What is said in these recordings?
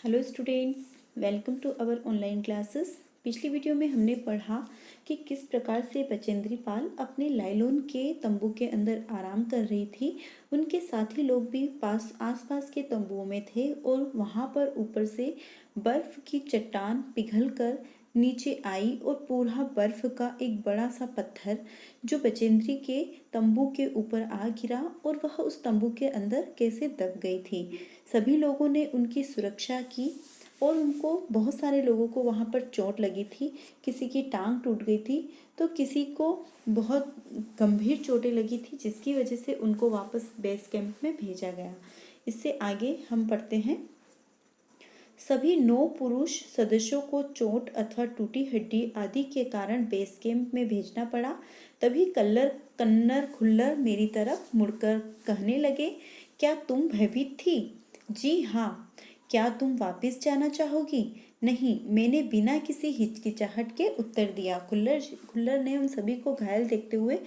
Hello students, welcome to our online classes. पिछली video में हमने पढ़ा कि किस प्रकार से बचेंद्री पाल अपने लाइलोन के तंबू के अंदर आराम कर रही थी। उनके साथी लोग भी आसपास के तंबुओं में थे और वहाँ पर ऊपर से बर्फ की चट्टान पिघलकर नीचे आई और पूरा बर्फ का एक बड़ा सा पत्थर जो बचेंद्री के तंबू के ऊपर आ गिरा और वह उस तंबू के अंदर कैसे दब गई थी। सभी लोगों ने उनकी सुरक्षा की और उनको बहुत सारे लोगों को वहाँ पर चोट लगी थी। किसी की टांग टूट गई थी तो किसी को बहुत गंभीर चोटें लगी थी, जिसकी वजह से उनको वापस बेस कैंप में भेजा गया। इससे आगे हम पढ़ते हैं। सभी 9 पुरुष सदस्यों को चोट अथवा टूटी हड्डी आदि के कारण बेस कैंप में भेजना पड़ा। तभी कन्नर खुल्लर मेरी तरफ मुड़कर कहने लगे, क्या तुम भयभीत थी? जी हाँ। क्या तुम वापस जाना चाहोगी? नहीं, मैंने बिना किसी हिचकिचाहट के उत्तर दिया। खुल्लर ने उन सभी को घायल देखते हुए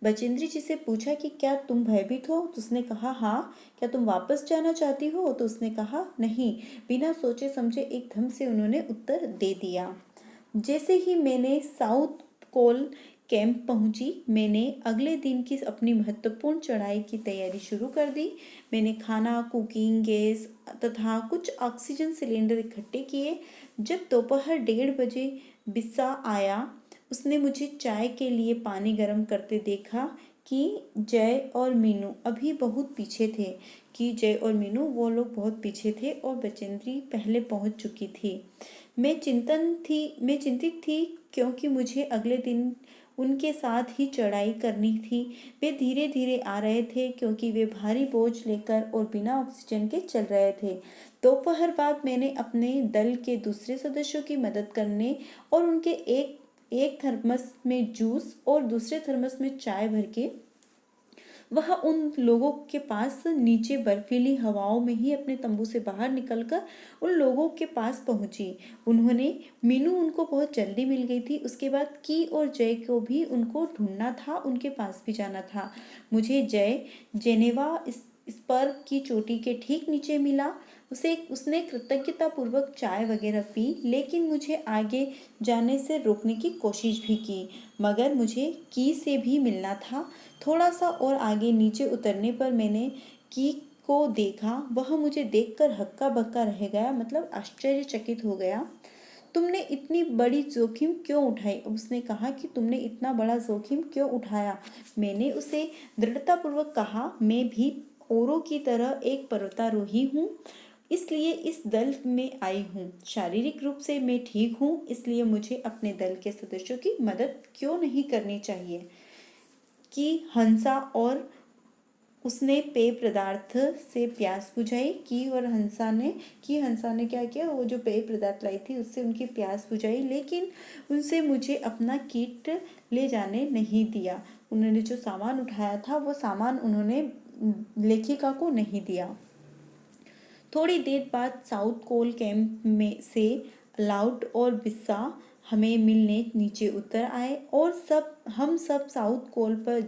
बचेंद्री जी से पूछा कि क्या तुम भयभीत हो? तो उसने कहा हाँ। क्या तुम वापस जाना चाहती हो? तो उसने कहा नहीं। बिना सोचे समझे एकदम से उन्होंने उत्तर दे दिया। जैसे ही मैंने साउथ कोल कैंप पहुंची, मैंने अगले दिन की अपनी महत्वपूर्ण चढ़ाई की तैयारी शुरू कर दी। मैंने खाना, कुकिंग गैस तथा कुछ ऑक्सीजन सिलेंडर इकट्ठे किए। जब दोपहर 1:30 बजे बिस्सा आया, उसने मुझे चाय के लिए पानी गर्म करते देखा कि जय और मीनू अभी बहुत पीछे थे। वो लोग बहुत पीछे थे और बचेंद्री पहले पहुंच चुकी थी। मैं चिंतित थी क्योंकि मुझे अगले दिन उनके साथ ही चढ़ाई करनी थी। वे धीरे धीरे आ रहे थे क्योंकि वे भारी बोझ लेकर और बिना ऑक्सीजन के चल रहे थे। दोपहर बाद मैंने अपने दल के दूसरे सदस्यों की मदद करने और उनके एक एक थर्मस में जूस और दूसरे थर्मस में चाय भर के वह उन लोगों के पास नीचे बर्फीली हवाओं में ही अपने तंबू से बाहर निकलकर उन लोगों के पास पहुंची। मीनू उनको बहुत जल्दी मिल गई थी। उसके बाद की और जय को भी उनको ढूंढना था, उनके पास भी जाना था। मुझे जय जेनेवा स्पर की चोटी के ठीक नीचे मिला। उसने कृतज्ञतापूर्वक चाय वगैरह पी, लेकिन मुझे आगे जाने से रोकने की कोशिश भी की, मगर मुझे की से भी मिलना था। थोड़ा सा और आगे नीचे उतरने पर मैंने की को देखा। वह मुझे देखकर हक्का बक्का रह गया, मतलब आश्चर्यचकित हो गया। तुमने इतनी बड़ी जोखिम क्यों उठाई? उसने कहा कि तुमने इतना बड़ा जोखिम क्यों उठाया? मैंने उसे दृढ़तापूर्वक कहा, मैं भी औरों की तरह एक पर्वतारोही हूँ, इसलिए इस दल में आई हूँ। शारीरिक रूप से मैं ठीक हूँ, इसलिए मुझे अपने दल के सदस्यों की मदद क्यों नहीं करनी चाहिए? कि हंसा और उसने पेय पदार्थ से प्यास बुझाई। हंसा ने क्या किया, वो जो पेय पदार्थ लाई थी उससे उनकी प्यास बुझाई, लेकिन उनसे मुझे अपना किट ले जाने नहीं दिया। उन्होंने जो सामान उठाया था वो सामान उन्होंने लेखिका को नहीं दिया। थोड़ी देर बाद साउथ कोल कैंप में से लाउड और बिस्सा हमें मिलने नीचे उतर आए और हम सब साउथ कोल पर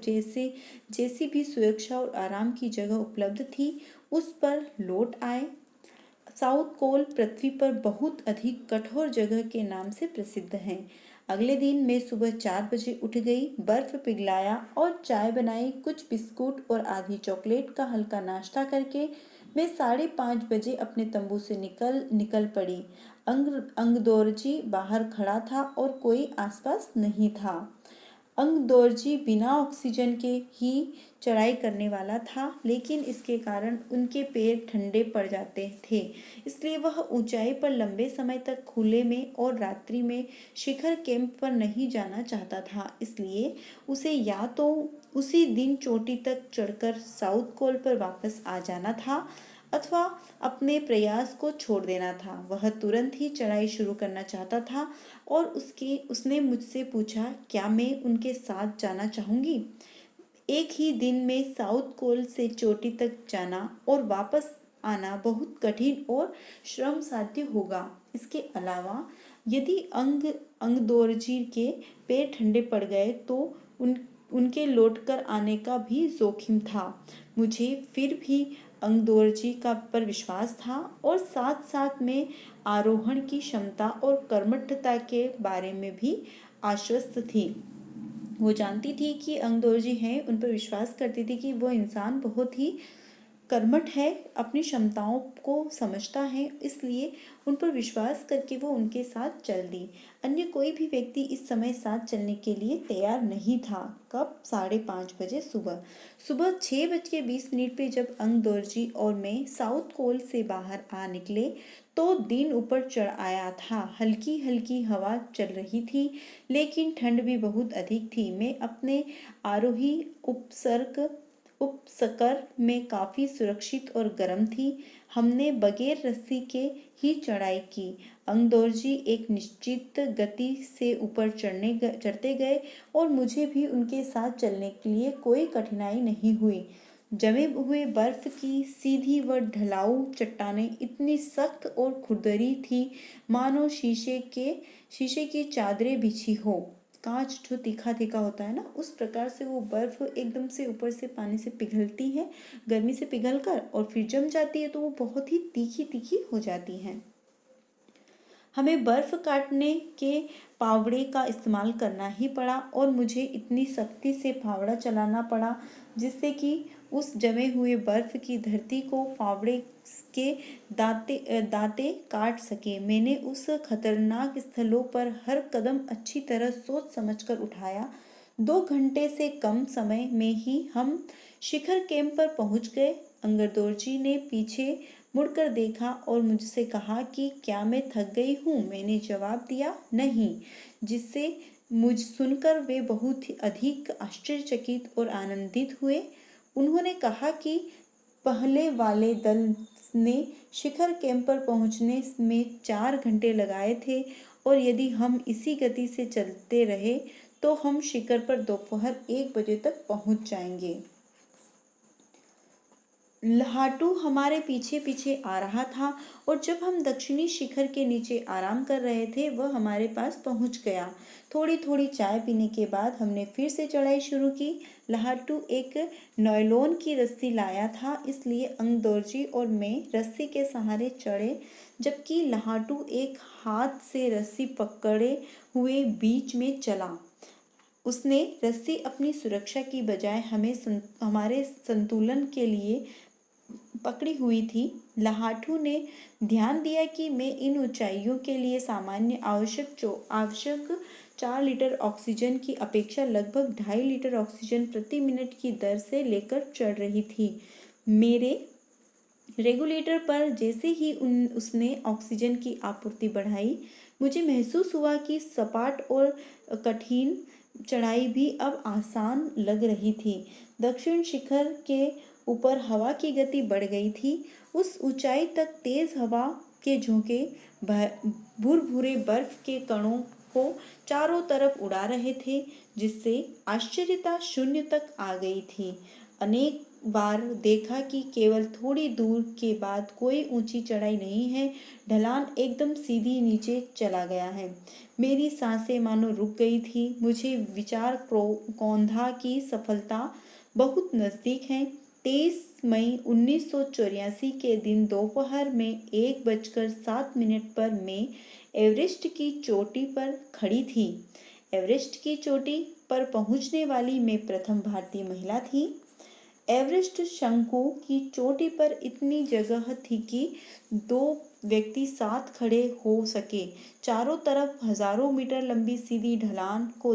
जैसी भी सुरक्षा और आराम की जगह उपलब्ध थी उस पर लौट आए। साउथ कोल पृथ्वी पर बहुत अधिक कठोर जगह के नाम से प्रसिद्ध है। अगले दिन मैं सुबह 4 बजे उठ गई, बर्फ पिघलाया और चाय बनाई। कुछ बिस्कुट और आधी चॉकलेट का हल्का नाश्ता करके मैं 5:30 बजे अपने तंबू से निकल पड़ी। अंगदोरजी बाहर खड़ा था और कोई आसपास नहीं था। अंगदोरजी बिना ऑक्सीजन के ही चढ़ाई करने वाला था, लेकिन इसके कारण उनके पैर ठंडे पड़ जाते थे, इसलिए वह ऊंचाई पर लंबे समय तक खुले में और रात्रि में शिखर कैंप पर नहीं जाना चाहता था। इसलिए उसे या तो उसी दिन चोटी तक चढ़कर साउथ कोल पर वापस आ जाना था अथवा अपने प्रयास को छोड़ देना था। वह तुरंत ही चढ़ाई शुरू करना चाहता था और उसने मुझसे पूछा, क्या मैं उनके साथ जाना चाहूँगी? एक ही दिन में साउथ कोल से चोटी तक जाना और वापस आना बहुत कठिन और श्रम साध्य होगा। इसके अलावा यदि अंगदोरजी के पैर ठंडे पड़ गए तो उनके लौटकर आने का भी जोखिम था। मुझे फिर भी अंगदोर्जी का पर विश्वास था और साथ साथ में आरोहण की क्षमता और कर्मठता के बारे में भी आश्वस्त थी। वो जानती थी कि अंगदोर्जी हैं, उन पर विश्वास करती थी कि वो इंसान बहुत ही कर्मठ है, अपनी क्षमताओं को समझता है, इसलिए उन पर विश्वास करके वो उनके साथ चल दी। अन्य कोई भी व्यक्ति इस समय साथ चलने के लिए तैयार नहीं था। कब? 5:30 बजे सुबह। सुबह 6:20 पे जब अंगदोर्जी और मैं साउथ कोल से बाहर आ निकले तो दिन ऊपर चढ़ आया था। हल्की हल्की हवा चल रही थी, लेकिन ठंड भी बहुत अधिक थी। मैं अपने आरोही उपसकर में काफ़ी सुरक्षित और गर्म थी। हमने बगैर रस्सी के ही चढ़ाई की। अंगदोर्जी एक निश्चित गति से ऊपर चढ़ते गए और मुझे भी उनके साथ चलने के लिए कोई कठिनाई नहीं हुई। जमे हुए बर्फ की सीधी व ढलाऊ चट्टानें इतनी सख्त और खुरदरी थी मानो शीशे की चादरें बिछी हो। कांच जो तीखा तीखा होता है ना, उस प्रकार से वो बर्फ एकदम से ऊपर से पानी से पिघलती है, गर्मी से पिघलकर, और फिर जम जाती है तो वो बहुत ही तीखी तीखी हो जाती हैं। हमें बर्फ काटने के फावड़े का इस्तेमाल करना ही पड़ा और मुझे इतनी सख्ती से फावड़ा चलाना पड़ा जिससे कि उस जमे हुए बर्फ की धरती को फावड़े के दांते काट सके। मैंने उस खतरनाक स्थलों पर हर कदम अच्छी तरह सोच समझकर उठाया। 2 घंटे से कम समय में ही हम शिखर कैंप पर पहुंच गए। अंगदोर्जी ने पीछे मुड़कर देखा और मुझसे कहा कि क्या मैं थक गई हूँ? मैंने जवाब दिया नहीं, जिससे मुझ सुनकर वे बहुत ही अधिक आश्चर्यचकित और आनंदित हुए। उन्होंने कहा कि पहले वाले दल ने शिखर कैंप पर पहुंचने में 4 घंटे लगाए थे और यदि हम इसी गति से चलते रहे तो हम शिखर पर दोपहर 1 बजे तक पहुंच जाएंगे। लहाटू हमारे पीछे पीछे आ रहा था और जब हम दक्षिणी शिखर के नीचे आराम कर रहे थे वह हमारे पास पहुंच गया। थोड़ी थोड़ी चाय पीने के बाद हमने फिर से चढ़ाई शुरू की। लहाटू एक नायलॉन की रस्सी लाया था, इसलिए अंगदोर्जी और मैं रस्सी के सहारे चढ़े, जबकि लहाटू एक हाथ से रस्सी पकड़े हुए बीच में चला। उसने रस्सी अपनी सुरक्षा की बजाय हमारे संतुलन के लिए पकड़ी हुई थी। लहाटू ने ध्यान दिया कि मैं इन ऊंचाइयों के लिए सामान्य आवश्यक 4 लीटर ऑक्सीजन की अपेक्षा लगभग 2.5 लीटर ऑक्सीजन प्रति मिनट की दर से लेकर चढ़ रही थी। मेरे रेगुलेटर पर जैसे ही उसने ऑक्सीजन की आपूर्ति बढ़ाई, मुझे महसूस हुआ कि सपाट और कठिन चढ़ाई भी अब आसान लग रही थी। दक्षिण शिखर के ऊपर हवा की गति बढ़ गई थी। उस ऊंचाई तक तेज हवा के झोंके भुरभुरे बर्फ के कणों को चारों तरफ उड़ा रहे थे, जिससे आश्चर्यता शून्य तक आ गई थी। अनेक बार देखा कि केवल थोड़ी दूर के बाद कोई ऊंची चढ़ाई नहीं है, ढलान एकदम सीधी नीचे चला गया है। मेरी सांसें मानो रुक गई थी। मुझे विचार कौंधा की सफलता बहुत नज़दीक है। 23 मई 1984 के दिन दोपहर में 1:07 पर मैं एवरेस्ट की चोटी पर खड़ी थी। एवरेस्ट की चोटी पर पहुंचने वाली मैं प्रथम भारतीय महिला थी। एवरेस्ट शंकु की चोटी पर इतनी जगह थी कि 2 व्यक्ति साथ खड़े हो सके। चारों तरफ हजारों मीटर लंबी सीधी ढलान को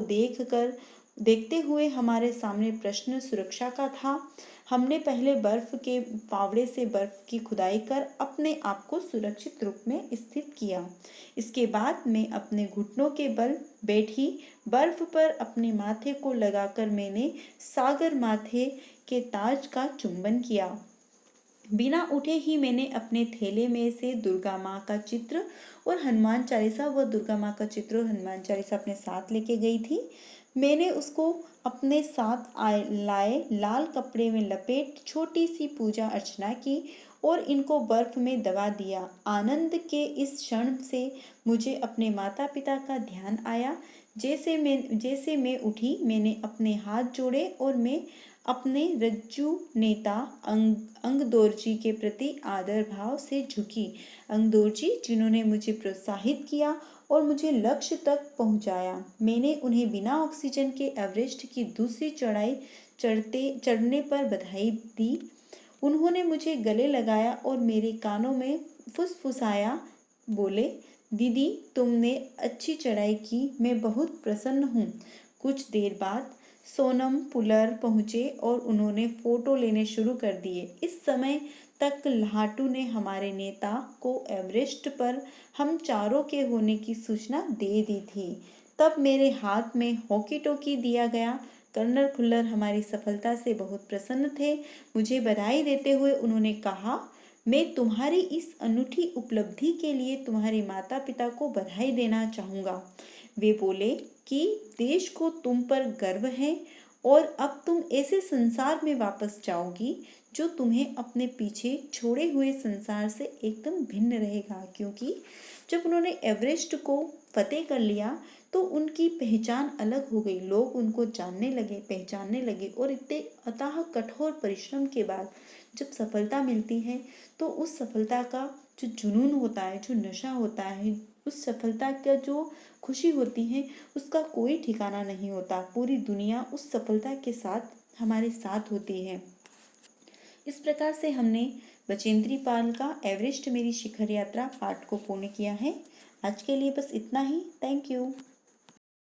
देखते हुए हमारे सामने प्रश्न सुरक्षा का था। हमने पहले बर्फ के फावड़े से बर्फ की खुदाई कर अपने आप को सुरक्षित रूप में स्थित किया। इसके बाद मैं अपने घुटनों के बल बैठी। बर्फ पर अपने माथे को लगाकर मैंने सागर माथे के ताज का चुंबन किया। बिना उठे ही मैंने अपने थैले में से दुर्गा माँ का चित्र और हनुमान चालीसा अपने साथ लेके गई थी। मैंने उसको अपने साथ लाए लाल कपड़े में लपेट छोटी सी पूजा अर्चना की और इनको बर्फ में दबा दिया। आनंद के इस क्षण से मुझे अपने माता पिता का ध्यान आया। जैसे मैं उठी, मैंने अपने हाथ जोड़े और मैं अपने रज्जू नेता अंगदोरजी के प्रति आदर भाव से झुकी। अंगदोरजी जिन्होंने मुझे प्रोत्साहित किया और मुझे लक्ष्य तक पहुंचाया। मैंने उन्हें बिना ऑक्सीजन के एवरेस्ट की दूसरी चढ़ाई चढ़ने पर बधाई दी। उन्होंने मुझे गले लगाया और मेरे कानों में फुसफुसाया, बोले, दीदी तुमने अच्छी चढ़ाई की, मैं बहुत प्रसन्न हूँ। कुछ देर बाद सोनम पुलर पहुँचे और उन्होंने फोटो लेने शुरू कर दिए। इस समय तक लाटू ने हमारे नेता को एवरेस्ट पर हम चारों के होने की सूचना दे दी थी। तब मेरे हाथ में हॉकी टॉकी दिया गया। कर्नल खुल्लर हमारी सफलता से बहुत प्रसन्न थे। मुझे बधाई देते हुए उन्होंने कहा, मैं तुम्हारी इस अनूठी उपलब्धि के लिए तुम्हारे माता पिता को बधाई देना चाहूँगा। वे बोले कि देश को तुम पर गर्व है और अब तुम ऐसे संसार में वापस जाओगी जो तुम्हें अपने पीछे छोड़े हुए संसार से एकदम भिन्न रहेगा। क्योंकि जब उन्होंने एवरेस्ट को फतेह कर लिया तो उनकी पहचान अलग हो गई। लोग उनको जानने लगे, पहचानने लगे और इतने अथाह कठोर परिश्रम के बाद जब सफलता मिलती है तो उस सफलता का जो जुनून होता है, जो नशा होता है, उस सफलता का जो खुशी होती है, उसका कोई ठिकाना नहीं होता। पूरी दुनिया उस सफलता के साथ हमारे साथ होती है। इस प्रकार से हमने बचेंद्री पाल का एवरेस्ट मेरी शिखर यात्रा पाठ को पूर्ण किया है। आज के लिए बस इतना ही। Thank you.